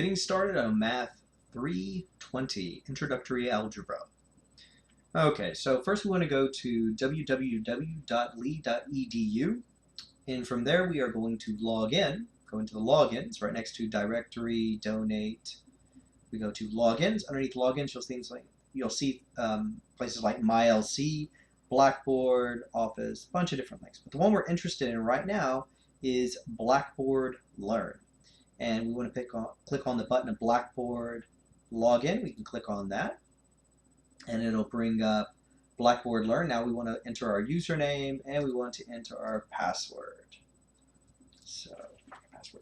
Getting started on Math 320, Introductory Algebra. Okay, so first we want to go to www.lee.edu, and from there we are going to log in. Go into the logins, right next to Directory, Donate. We go to Logins. Underneath Logins, you'll see places like MyLC, Blackboard, Office, a bunch of different links. But the one we're interested in right now is Blackboard Learn. And we want to click on the button of Blackboard Login. We can click on that, and it'll bring up Blackboard Learn. Now we want to enter our username, and we want to enter our password. So, password.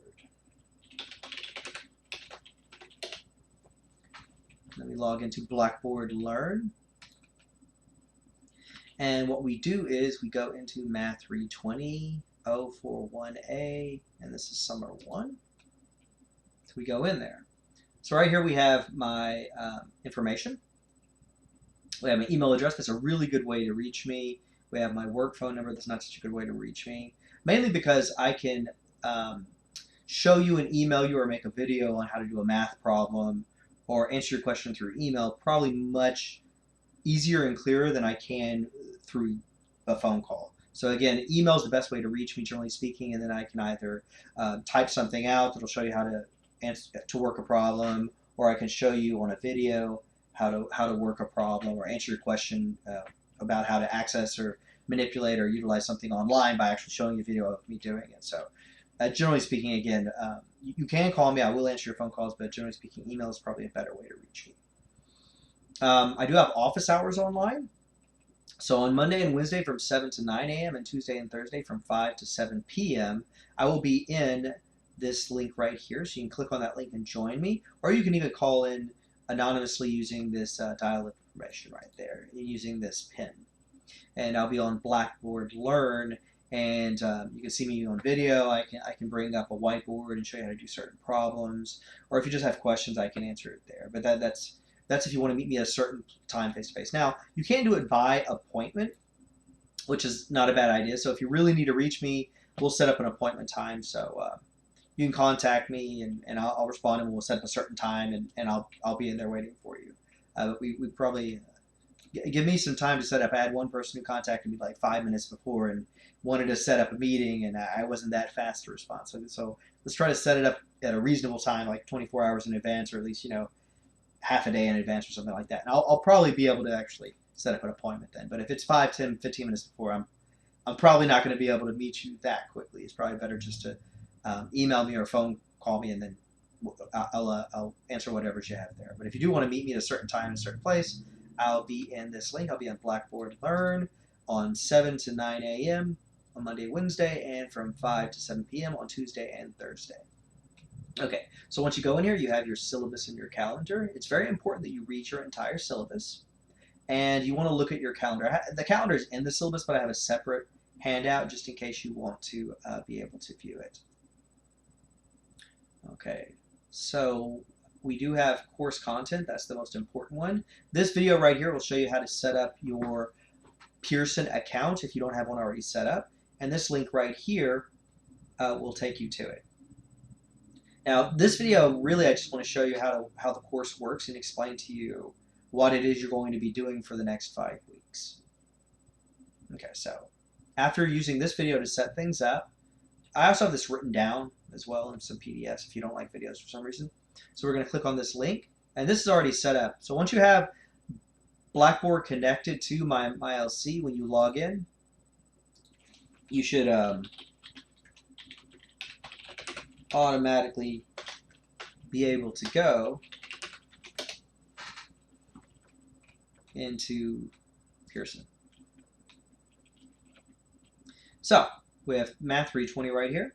Then we log into Blackboard Learn. And what we do is we go into Math 320, 041A, and this is Summer 1. So we go in there. So right here we have my information. We have my email address. That's a really good way to reach me. We have my work phone number. That's not such a good way to reach me. Mainly because I can show you and email you or make a video on how to do a math problem or answer your question through email probably much easier and clearer than I can through a phone call. So again, email is the best way to reach me, generally speaking, and then I can either type something out that'll show you how to work a problem, or I can show you on a video how to work a problem or answer your question about how to access or manipulate or utilize something online by actually showing you a video of me doing it. So generally speaking, again, you can call me. I will answer your phone calls, but generally speaking, email is probably a better way to reach me. I do have office hours online. So on Monday and Wednesday from 7 to 9 a.m. and Tuesday and Thursday from 5 to 7 p.m. I will be in this link right here. So you can click on that link and join me, or you can even call in anonymously using this dial information right there, using this pin. And I'll be on Blackboard Learn, and you can see me on video. I can bring up a whiteboard and show you how to do certain problems, or if you just have questions, I can answer it there. But that's if you want to meet me at a certain time face-to-face. Now, you can do it by appointment, which is not a bad idea. So if you really need to reach me, we'll set up an appointment time. So you can contact me, and I'll respond, and we'll set up a certain time, and I'll be in there waiting for you. We probably give me some time to set up. I had one person who contacted me like 5 minutes before and wanted to set up a meeting, and I wasn't that fast to respond. So let's try to set it up at a reasonable time, like 24 hours in advance, or at least half a day in advance or something like that. And I'll probably be able to actually set up an appointment then. But if it's 5, 10, 15 minutes before, I'm probably not going to be able to meet you that quickly. It's probably better just to email me or phone call me, and then I'll answer whatever you have there. But if you do want to meet me at a certain time in a certain place, I'll be in this link. I'll be on Blackboard Learn on 7 to 9 a.m. on Monday, Wednesday, and from 5 to 7 p.m. on Tuesday and Thursday. Okay, so once you go in here, you have your syllabus in your calendar. It's very important that you read your entire syllabus, and you want to look at your calendar. The calendar is in the syllabus, but I have a separate handout just in case you want to be able to view it. Okay, so we do have course content. That's the most important one. This video right here will show you how to set up your Pearson account if you don't have one already set up, and this link right here will take you to it. Now, this video, really, I just want to show you how the course works and explain to you what it is you're going to be doing for the next 5 weeks. Okay, so after using this video to set things up, I also have this written down as well in some PDFs if you don't like videos for some reason. So we're going to click on this link, and this is already set up. So once you have Blackboard connected to MyLC when you log in, you should automatically be able to go into Pearson. So we have Math 320 right here,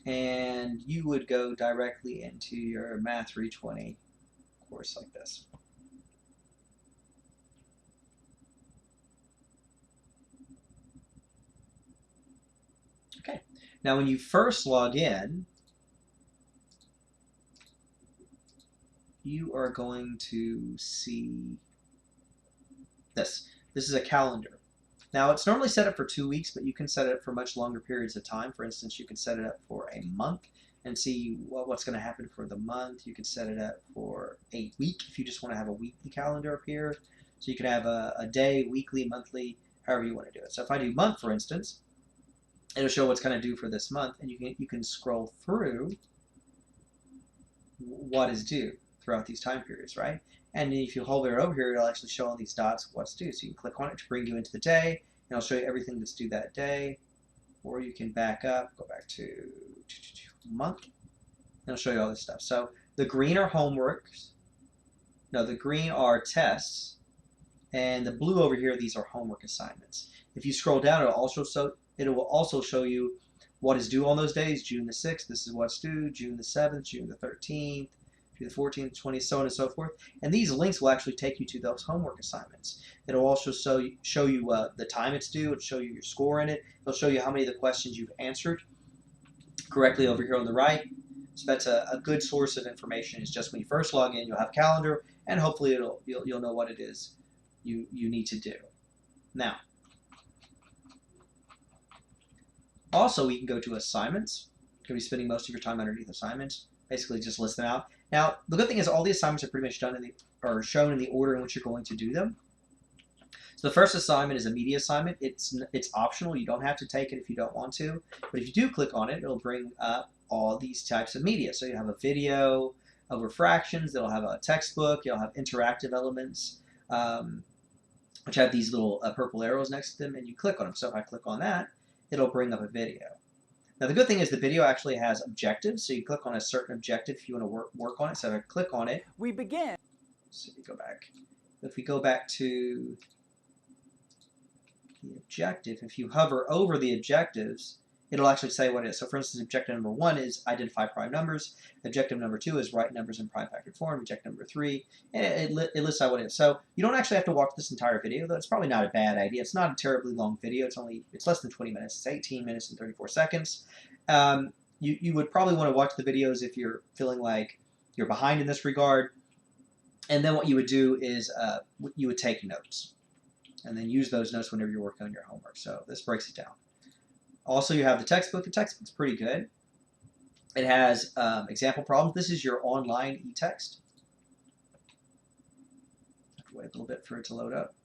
and you would go directly into your Math 320 course like this. Okay. Now, when you first log in, you are going to see this. This is a calendar. Now, it's normally set up for 2 weeks, but you can set it up for much longer periods of time. For instance, you can set it up for a month and see what's going to happen for the month. You can set it up for a week if you just want to have a weekly calendar up here. So you can have a day, weekly, monthly, however you want to do it. So if I do month, for instance, it'll show what's going to do for this month, and you can scroll through what is due throughout these time periods, right? And if you hold it over here, it'll actually show all these dots what's due. So you can click on it to bring you into the day, and it'll show you everything that's due that day. Or you can back up, go back to month, and it'll show you all this stuff. So the green are homeworks. No, the green are tests, and the blue over here, these are homework assignments. If you scroll down, it will also show you what is due on those days. June the 6th, this is what's due. June the 7th, June the 13th, June the 14th, 20th, so on and so forth. And these links will actually take you to those homework assignments. It'll also show you the time it's due. It'll show you your score in it. It'll show you how many of the questions you've answered correctly over here on the right. So that's a good source of information. Is just when you first log in, you'll have calendar, and hopefully you'll know what it is you need to do. Now, also we can go to assignments. You're going to be spending most of your time underneath assignments. Basically, just list them out. Now, the good thing is all the assignments are pretty much done are shown in the order in which you're going to do them. So the first assignment is a media assignment. It's optional. You don't have to take it if you don't want to. But if you do click on it, it'll bring up all these types of media. So you have a video over fractions. It'll have a textbook. You'll have interactive elements, which have these little purple arrows next to them, and you click on them. So if I click on that, it'll bring up a video. Now the good thing is the video actually has objectives. So you click on a certain objective if you want to work on it. So if I click on it, we begin. So we go back. If we go back to the objective, if you hover over the objectives, it'll actually say what it is. So for instance, objective number 1 is identify prime numbers. Objective number 2 is write numbers in prime factored form. Objective number 3, and it lists out what it is. So you don't actually have to watch this entire video, though it's probably not a bad idea. It's not a terribly long video. It's less than 20 minutes. It's 18 minutes and 34 seconds. You would probably want to watch the videos if you're feeling like you're behind in this regard. And then what you would do is you would take notes, and then use those notes whenever you're working on your homework. So this breaks it down. Also, you have the textbook. The textbook's pretty good. It has example problems. This is your online e-text. Have to wait a little bit for it to load up.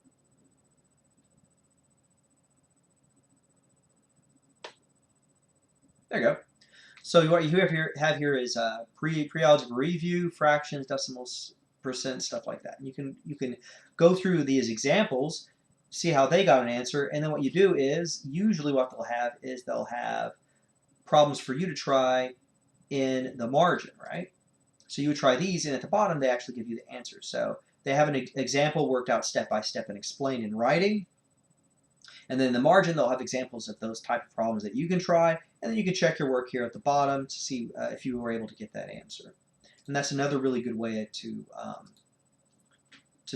There you go. So what you have here is pre-algebra review, fractions, decimals, percent, stuff like that. And you can go through these examples, see how they got an answer, and then what you do is usually what they'll have problems for you to try in the margin, right? So you would try these, and at the bottom they actually give you the answers. So they have an example worked out step by step and explained in writing, and then in the margin they'll have examples of those type of problems that you can try, and then you can check your work here at the bottom to see if you were able to get that answer. And that's another really good way to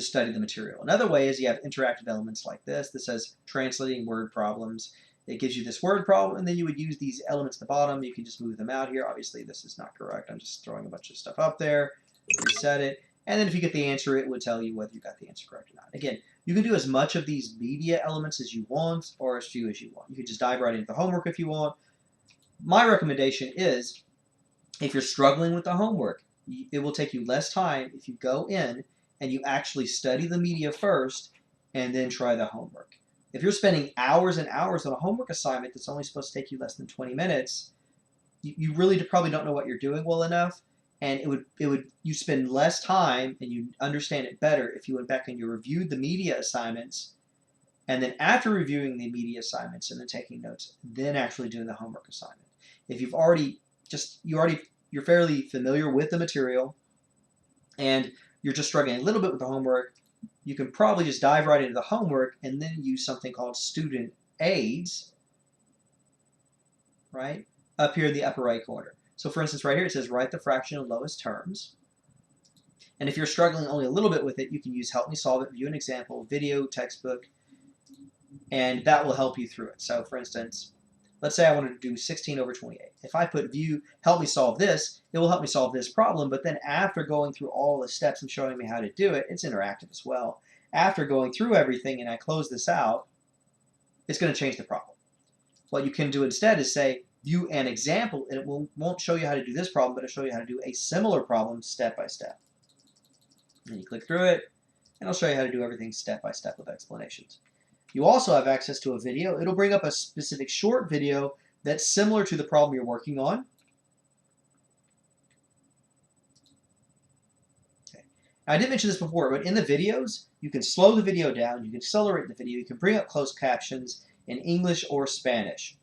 study the material. Another way is you have interactive elements like this. This says translating word problems. It gives you this word problem, and then you would use these elements at the bottom. You can just move them out here. Obviously, this is not correct. I'm just throwing a bunch of stuff up there. Reset it. And then if you get the answer, it would tell you whether you got the answer correct or not. Again, you can do as much of these media elements as you want, or as few as you want. You can just dive right into the homework if you want. My recommendation is, if you're struggling with the homework, it will take you less time if you go in and you actually study the media first and then try the homework. If you're spending hours and hours on a homework assignment that's only supposed to take you less than 20 minutes, you really probably don't know what you're doing well enough, and you spend less time and you understand it better if you went back and you reviewed the media assignments, and then after reviewing the media assignments and then taking notes, then actually doing the homework assignment. If you're fairly familiar with the material and you're just struggling a little bit with the homework, you can probably just dive right into the homework and then use something called student aids, right, up here in the upper right corner. So for instance, right here it says write the fraction in lowest terms. And if you're struggling only a little bit with it, you can use help me solve it, view an example, video, textbook, and that will help you through it. So for instance, let's say I wanted to do 16 over 28. If I put view, help me solve this, it will help me solve this problem, but then after going through all the steps and showing me how to do it, it's interactive as well. After going through everything and I close this out, it's going to change the problem. What you can do instead is say, view an example, and it won't show you how to do this problem, but it'll show you how to do a similar problem step by step. And you click through it, and it'll show you how to do everything step by step with explanations. You also have access to a video. It'll bring up a specific short video that's similar to the problem you're working on. Okay. Now, I didn't mention this before, but in the videos, you can slow the video down, you can accelerate the video, you can bring up closed captions in English or Spanish.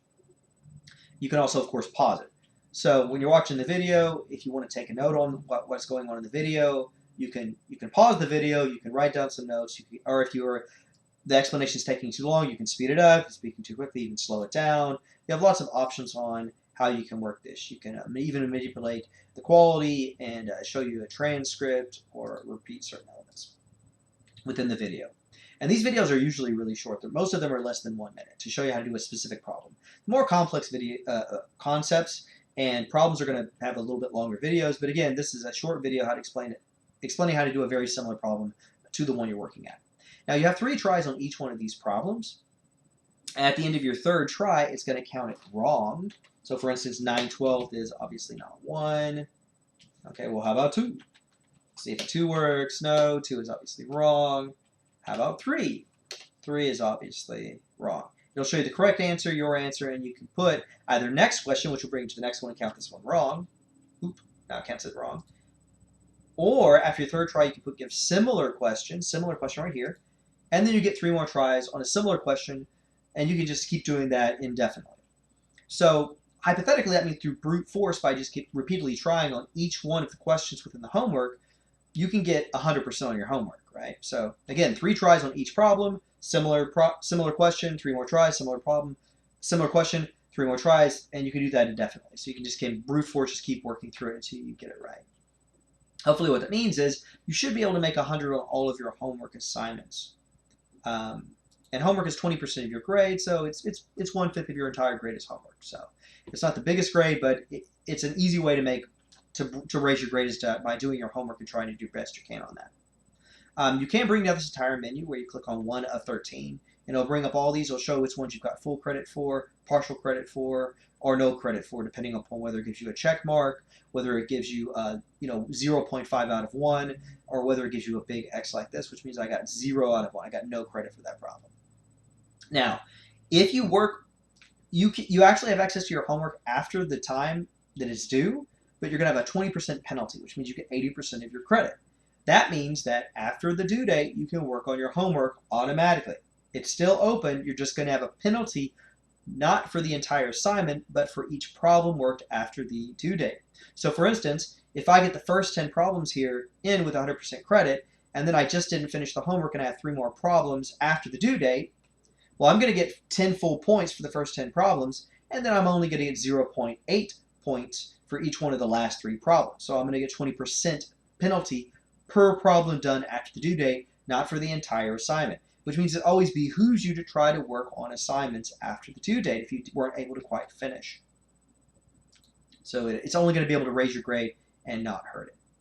You can also, of course, pause it. So when you're watching the video, if you want to take a note on what's going on in the video, you can pause the video, you can write down some notes, or if the explanation is taking too long, you can speed it up. If you're speaking too quickly, you can slow it down. You have lots of options on how you can work this. You can even manipulate the quality and show you a transcript or repeat certain elements within the video. And these videos are usually really short. Most of them are less than 1 minute to show you how to do a specific problem. More complex video concepts and problems are going to have a little bit longer videos. But again, this is a short video how to explaining how to do a very similar problem to the one you're working at. Now you have 3 tries on each one of these problems. At the end of your 3rd try, it's going to count it wrong. So for instance, 9/12 is obviously not 1. Okay, well how about 2? See if 2 works. No, 2 is obviously wrong. How about 3? 3 is obviously wrong. It'll show you the correct answer, your answer, and you can put either next question, which will bring you to the next one and count this one wrong. Oop, now it counts it wrong. Or after your 3rd try, you can give similar question right here, and then you get 3 more tries on a similar question, and you can just keep doing that indefinitely. So hypothetically, that means through brute force, by just keep repeatedly trying on each one of the questions within the homework, you can get 100% on your homework, right? So again, 3 tries on each problem, similar question, 3 more tries, similar problem, similar question, 3 more tries, and you can do that indefinitely. So you can just brute force, just keep working through it until you get it right. Hopefully what that means is you should be able to make 100 on all of your homework assignments. And homework is 20% of your grade, so it's 1/5 of your entire grade is homework. So it's not the biggest grade, but it's an easy way to raise your grade is by doing your homework and trying to do best you can on that. You can bring down this entire menu where you click on 1 of 13, and it'll bring up all these. It'll show which ones you've got full credit for, partial credit for, or no credit for, depending upon whether it gives you a check mark, whether it gives you 0.5 out of 1, or whether it gives you a big X like this, which means I got 0 out of 1. I got no credit for that problem. Now, if you work, you actually have access to your homework after the time that it's due, but you're going to have a 20% penalty, which means you get 80% of your credit. That means that after the due date, you can work on your homework automatically. It's still open. You're just going to have a penalty, not for the entire assignment, but for each problem worked after the due date. So for instance, if I get the first 10 problems here in with 100% credit, and then I just didn't finish the homework and I have 3 more problems after the due date, well, I'm going to get 10 full points for the first 10 problems, and then I'm only going to get 0.8 points for each one of the last 3 problems. So I'm going to get 20% penalty per problem done after the due date, not for the entire assignment, which means it always behooves you to try to work on assignments after the due date if you weren't able to quite finish. So it's only going to be able to raise your grade and not hurt it.